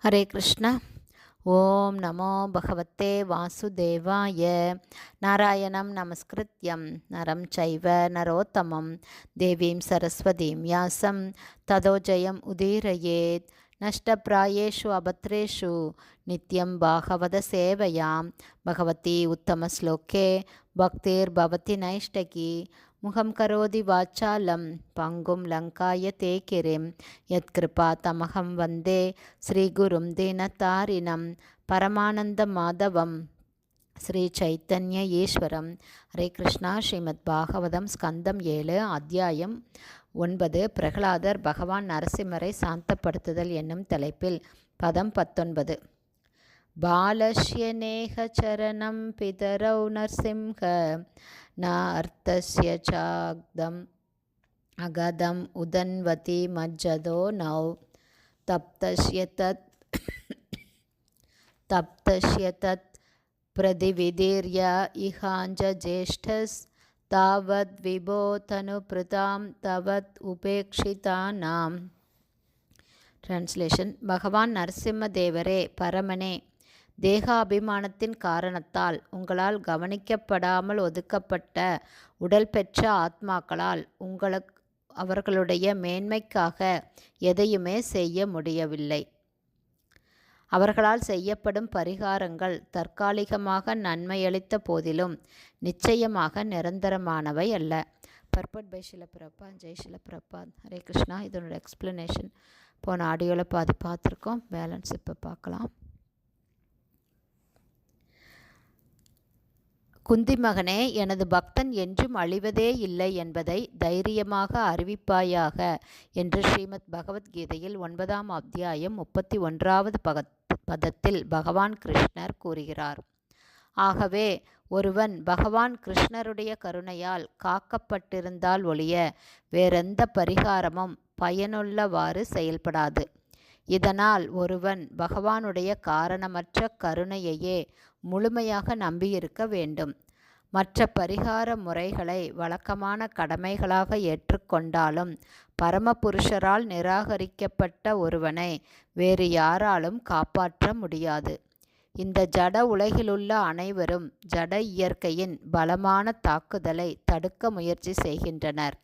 ஹரே கிருஷ்ணா. ஓம் நமோ பகவத்தே வாசுதேவாய. நாராயணம் நமஸ்கிருத்யம் நரம் சைவ நரோத்தமம் தேவீம் சரஸ்வதீம் யாசம் ததோ ஜெயம் உதீரயேத். நஷ்டப்ராயேஷு அபத்ரேஷு நித்யம் பாகவத சேவையாம் பகவதி உத்தமஸ்லோகே பக்திர் பவதி நைஷ்டகி. முகம் கரோதி வாச்சாலம் பங்கும் லங்காய தேகிரிம் யத்கிருபா தமகம் வந்தே ஸ்ரீகுரும் தீனதாரிணம் பரமானந்த மாதவம் ஸ்ரீ சைத்தன்ய ஈஸ்வரம். ஹரே கிருஷ்ணா. ஸ்ரீமத் பாகவதம் ஸ்கந்தம் 7 அத்தியாயம் 9 பிரகலாதர் பகவான் நரசிம்மரை சாந்தப்படுத்துதல் என்னும் தலைப்பில் பதம் 19. பாலஸ்ய நேக சரணம் பிதரௌ நரசிம்ஹ ந அர்த்தஸ்ய சாக்தம் அகதம் உதன்வதி மஜ்ஜதோ நௌ தப்தஸ்ய தத் பிரதிவிதீர்ய இஹாஞ்ச ஜேஷ்டஸ் தாவத் விபோ தனுப்ருதாம் தவத் உபேக்ஷிதானாம். டிரான்ஸ்லேஷன். பகவான் நரசிம்ம தேவரே, பரமனே, தேகாபிமானத்தின் காரணத்தால் உங்களால் கவனிக்கப்படாமல் ஒதுக்கப்பட்ட உடல் பெற்ற ஆத்மாக்களால் அவர்களுடைய மேன்மைக்காக எதையுமே செய்ய முடியவில்லை. அவர்களால் செய்யப்படும் பரிகாரங்கள் தற்காலிகமாக நன்மையளித்த போதிலும் நிச்சயமாக நிரந்தரமானவை அல்ல. பர்பட் பை ஷில பிரபாத். ஜெய் ஷில பிரபாத். ஹரே கிருஷ்ணா. இதனோட எக்ஸ்பிளனேஷன் போன ஆடியோவில் பாதி பார்த்துருக்கோம். பேலன்ஸ் இப்போ பார்க்கலாம். குந்தி மகனே, எனது பக்தன் என்றும் அழிவதே இல்லை என்பதை தைரியமாக அறிவிப்பாயாக என்று ஸ்ரீமத் பகவத்கீதையில் 9ஆம் அத்தியாயம் 31வது பதத்தில் பகவான் கிருஷ்ணர் கூறுகிறார். ஆகவே ஒருவன் பகவான் கிருஷ்ணருடைய கருணையால் காக்கப்பட்டிருந்தால் ஒழிய வேறெந்த பரிகாரமும் பயனுள்ளவாறு செயல்படாது. இதனால் ஒருவன் பகவானுடைய காரணமற்ற கருணையையே முழுமையாக நம்பியிருக்க வேண்டும். மற்ற பரிகார முறைகளை வழக்கமான கடமைகளாக ஏற்றுக்கொண்டாலும் பரமபுருஷரால் நிராகரிக்கப்பட்ட ஒருவனை வேறு யாராலும் காப்பாற்ற முடியாது. இந்த ஜட உலகிலுள்ள அனைவரும் ஜட இயற்கையின் பலமான தாக்குதலை தடுக்க முயற்சி செய்கின்றனர்.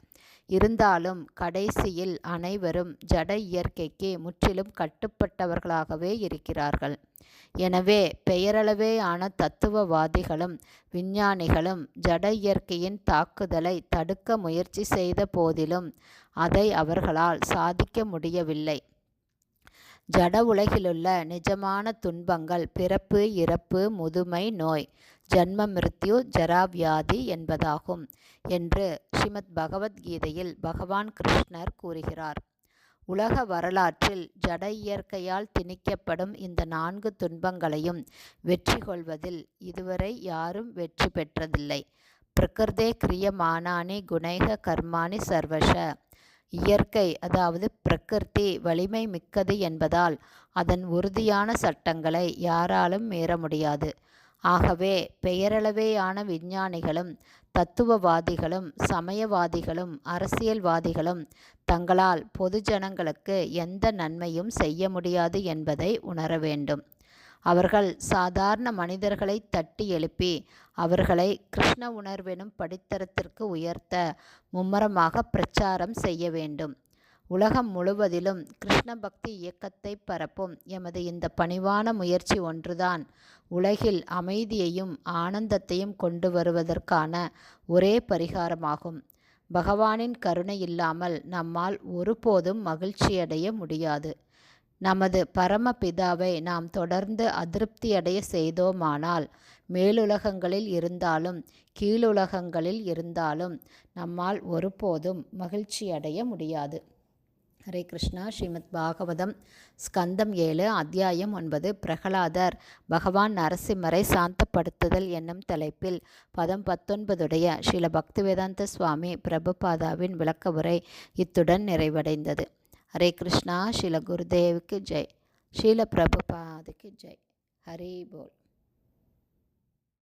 இருந்தாலும் கடைசியில் அனைவரும் ஜட இயற்கைக்கு முற்றிலும் கட்டுப்பட்டவர்களாகவே இருக்கிறார்கள். எனவே பெயரளவேயான தத்துவவாதிகளும் விஞ்ஞானிகளும் ஜட இயற்கையின் தாக்குதலை தடுக்க முயற்சி செய்த போதிலும் அதை அவர்களால் சாதிக்க முடியவில்லை. ஜட உலகிலுள்ள நிஜமான துன்பங்கள் பிறப்பு, இறப்பு, முதுமை, நோய், ஜன்ம மிருத்யு, ஜராவியாதி என்பதாகும் என்று ஸ்ரீமத் பகவத்கீதையில் பகவான் கிருஷ்ணர் கூறுகிறார். உலக வரலாற்றில் ஜட இயற்கையால் திணிக்கப்படும் இந்த 4 துன்பங்களையும் வெற்றி கொள்வதில் இதுவரை யாரும் வெற்றி பெற்றதில்லை. பிரகிருதே கிரியமானானி குணைக கர்மாணி சர்வஷ. இயற்கை, அதாவது பிரகிருதி வலிமை மிக்கது என்பதால் அதன் உறுதியான சட்டங்களை யாராலும் மீற முடியாது. ஆகவே பெயரளவேயான விஞ்ஞானிகளும் தத்துவவாதிகளும் சமயவாதிகளும் அரசியல்வாதிகளும் தங்களால் பொது ஜனங்களுக்கு எந்த நன்மையும் செய்ய முடியாது என்பதை உணர வேண்டும். அவர்கள் சாதாரண மனிதர்களை தட்டி எழுப்பி அவர்களை கிருஷ்ண உணர்வெனும் படித்தரத்திற்கு உயர்த்த மும்மரமாக பிரச்சாரம் செய்ய வேண்டும். உலகம் முழுவதிலும் கிருஷ்ண பக்தி இயக்கத்தை பரப்பும் எமது இந்த பணிவான முயற்சி ஒன்றுதான் உலகில் அமைதியையும் ஆனந்தத்தையும் கொண்டு வருவதற்கான ஒரே பரிகாரமாகும். பகவானின் கருணை இல்லாமல் நம்மால் ஒருபோதும் மகிழ்ச்சியடைய முடியாது. நமது பரமபிதாவை நாம் தொடர்ந்து அதிருப்தியடைய செய்தோமானால் மேலுலகங்களில் இருந்தாலும் கீழுலகங்களில் இருந்தாலும் நம்மால் ஒருபோதும் மகிழ்ச்சியடைய முடியாது. ஹரே கிருஷ்ணா. ஸ்ரீமத் பாகவதம் ஸ்கந்தம் 7 அத்தியாயம் 9 பிரகலாதர் பகவான் நரசிம்மரை சாந்தப்படுத்துதல் என்னும் தலைப்பில் பதம் 19 ஸ்ரீல பக்திவேதாந்த சுவாமி பிரபுபாதாவின் விளக்க உரை இத்துடன் நிறைவடைந்தது. ஹரே கிருஷ்ணா. ஸ்ரீல குருதேவுக்கு ஜெய். ஸ்ரீல பிரபுபாதுக்கு ஜெய். ஹரி போல்.